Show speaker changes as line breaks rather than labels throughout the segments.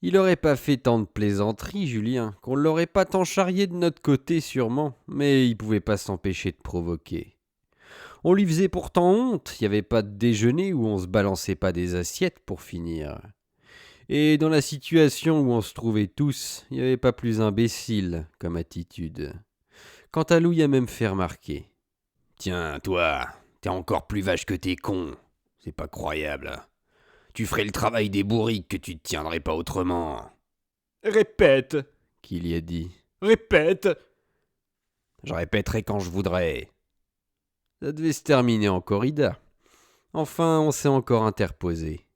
Il aurait pas fait tant de plaisanteries, Julien, qu'on l'aurait pas tant charrié de notre côté sûrement, mais il pouvait pas s'empêcher de provoquer. On lui faisait pourtant honte, il n'y avait pas de déjeuner où on se balançait pas des assiettes pour finir. Et dans la situation où on se trouvait tous, il n'y avait pas plus imbécile comme attitude. Quant à Louis a même fait remarquer.
Tiens, toi, t'es encore plus vache que t'es con. C'est pas croyable. Tu ferais le travail des bourriques que tu te tiendrais pas autrement.
Répète,
Qu'il y a dit.
répète.
Je répéterai quand je voudrais.
Ça devait se terminer en corrida. Enfin, on s'est encore interposé.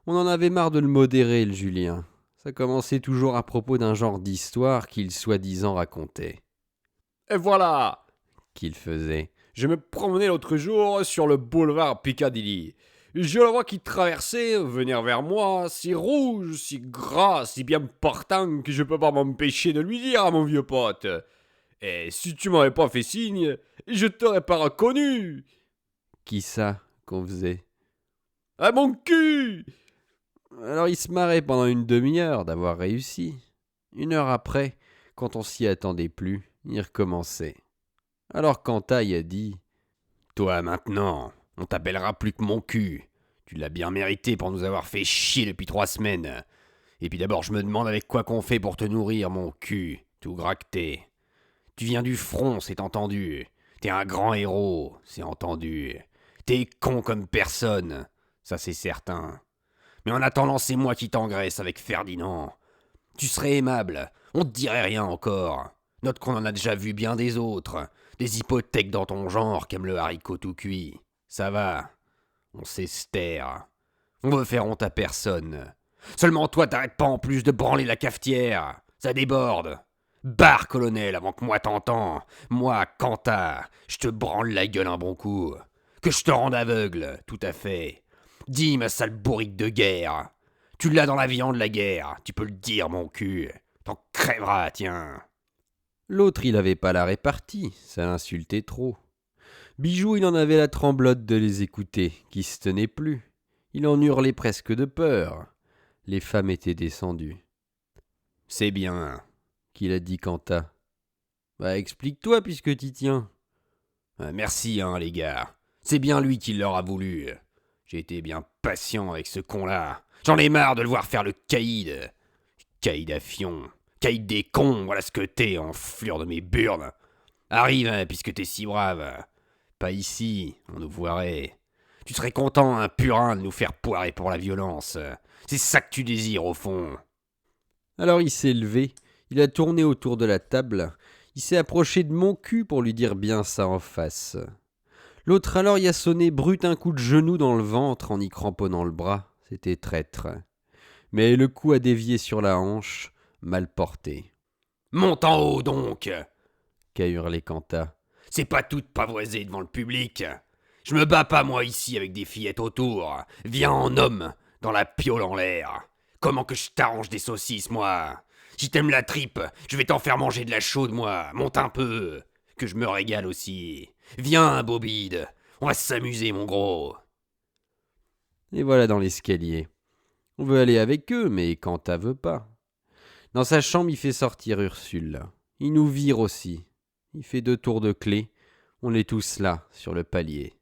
On en avait marre de le modérer, le Julien. Ça commençait toujours à propos d'un genre d'histoire qu'il soi-disant racontait.
Et voilà.
Qu'il faisait.
Je me promenais l'autre jour sur le boulevard Piccadilly. Je le vois qui traversait, venir vers moi, si rouge, si gras, si bien portant que je peux pas m'empêcher de lui dire à mon vieux pote. Et si tu m'avais pas fait signe, je t'aurais pas reconnu.
Qui ça qu'on faisait?
À mon cul.
Alors il se marrait pendant une demi-heure d'avoir réussi. Une heure après, quand on s'y attendait plus, il recommençait. Alors Cantaille a dit.
Toi maintenant, on t'appellera plus que mon cul. Tu l'as bien mérité pour nous avoir fait chier depuis 3 semaines. Et puis d'abord, je me demande avec quoi qu'on fait pour te nourrir, mon cul, tout gracté. Tu viens du front, c'est entendu. T'es un grand héros, c'est entendu. T'es con comme personne, ça c'est certain. Mais en attendant, c'est moi qui t'engraisse avec Ferdinand. Tu serais aimable, on te dirait rien encore. Note qu'on en a déjà vu bien des autres. Des hypothèques dans ton genre comme le haricot tout cuit. Ça va, on sait se taire. On veut faire honte à personne. Seulement toi, t'arrêtes pas en plus de branler la cafetière. Ça déborde. Barre, colonel, avant que moi t'entends. Moi, Quentin, je te branle la gueule un bon coup. Que je te rende aveugle, tout à fait. Dis, ma sale bourrique de guerre. Tu l'as dans la viande, la guerre. Tu peux le dire, mon cul. T'en crèveras, tiens.
L'autre, il avait pas la répartie, ça l'insultait trop. Bijou, il en avait la tremblote de les écouter, qui se tenait plus. Il en hurlait presque de peur. Les femmes étaient descendues.
C'est bien.
Qu'il a dit Quentin. Bah explique-toi puisque t'y tiens.
Merci, hein, les gars. C'est bien lui qui leur a voulu. J'ai été bien patient avec ce con-là. J'en ai marre de le voir faire le caïd. Caïd à fion. Caïd des cons, voilà ce que t'es, enflure de mes burnes. Arrive, hein, puisque t'es si brave. Pas ici, on nous voirait. Tu serais content, un purin, de nous faire poirer pour la violence. C'est ça que tu désires, au fond.
Alors il s'est levé, il a tourné autour de la table, il s'est approché de mon cul pour lui dire bien ça en face. L'autre alors y a sonné brut un coup de genou dans le ventre en y cramponnant le bras, c'était traître. Mais le coup a dévié sur la hanche, mal porté.
Monte en haut, donc.
Qu'a hurlé Quentin.
C'est pas tout de pavoiser devant le public. Je me bats pas, moi, ici, avec des fillettes autour. Viens en homme, dans la piole en l'air. Comment que je t'arrange des saucisses, moi? Si t'aimes la tripe, je vais t'en faire manger de la chaude, moi. Monte un peu. Que je me régale aussi. Viens, Bobide. On va s'amuser, mon gros.
Et voilà dans l'escalier. On veut aller avec eux, mais Quentin veut pas. Dans sa chambre, il fait sortir Ursule. Il nous vire aussi. Il fait 2 tours de clé. On est tous là, sur le palier.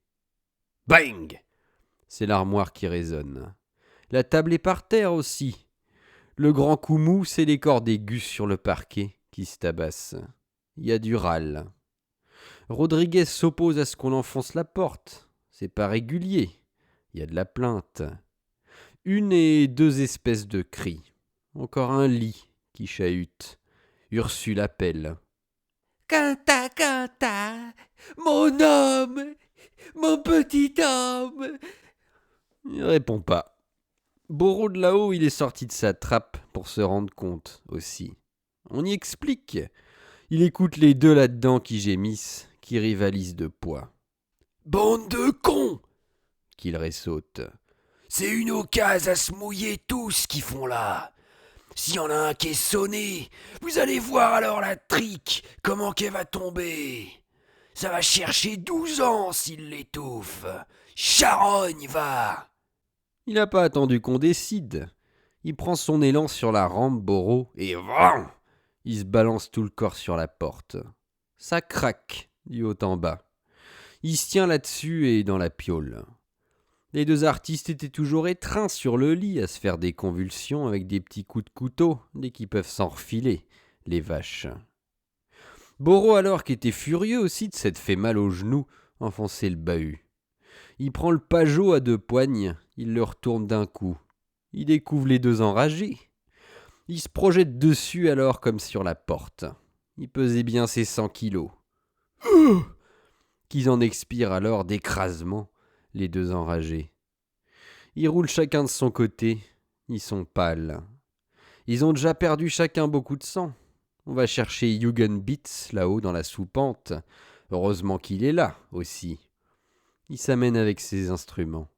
Bang!
C'est l'armoire qui résonne. La table est par terre aussi. Le grand coup mou, c'est les cordes aiguës sur le parquet qui se tabassent. Il y a du râle. Rodriguez s'oppose à ce qu'on enfonce la porte. C'est pas régulier. Il y a de la plainte. Une et 2 espèces de cris. Encore un lit qui chahute. Ursule appelle.
Quentin, Quentin, mon homme, mon petit homme.
Il répond pas. Bourreau de là-haut, il est sorti de sa trappe pour se rendre compte aussi. On y explique. Il écoute les deux là-dedans qui gémissent, qui rivalisent de poids.
Bande de cons!
Qu'il ressaute.
C'est une occasion à se mouiller tous qui font là. S'il y en a un qui est sonné, vous allez voir alors la trique, comment qu'elle va tomber. Ça va chercher 12 ans s'il l'étouffe. Charogne, va!
Il n'a pas attendu qu'on décide. Il prend son élan sur la rampe, Boro, et vrang, il se balance tout le corps sur la porte. Ça craque, du haut en bas. Il se tient là-dessus et dans la piaule. Les deux artistes étaient toujours étreints sur le lit à se faire des convulsions avec des petits coups de couteau dès qu'ils peuvent s'en refiler, les vaches. Boro alors, qui était furieux aussi de s'être fait mal au genou, enfonçait le bahut. Il prend le pajot à 2 poignes, il le retourne d'un coup. Il découvre les deux enragés. Il se projette dessus alors comme sur la porte. Il pesait bien ses 100 kilos. Qu'ils en expirent alors d'écrasement, les deux enragés. Ils roulent chacun de son côté. Ils sont pâles. Ils ont déjà perdu chacun beaucoup de sang. On va chercher Jürgen Bitz là-haut dans la soupente. Heureusement qu'il est là aussi. Il s'amène avec ses instruments.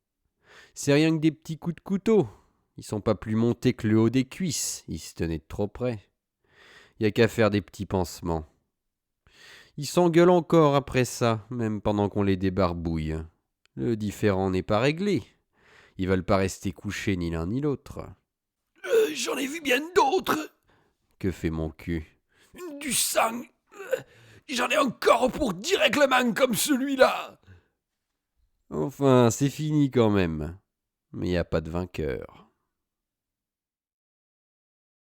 C'est rien que des petits coups de couteau. Ils sont pas plus montés que le haut des cuisses. Ils se tenaient de trop près. Y a qu'à faire des petits pansements. Ils s'engueulent encore après ça, même pendant qu'on les débarbouille. Le différend n'est pas réglé. Ils veulent pas rester couchés ni l'un ni l'autre.
J'en ai vu bien d'autres.
Que fait mon cul?
Du sang. J'en ai encore pour 10 règlements comme celui-là.
Enfin, c'est fini quand même. Mais y a pas de vainqueur.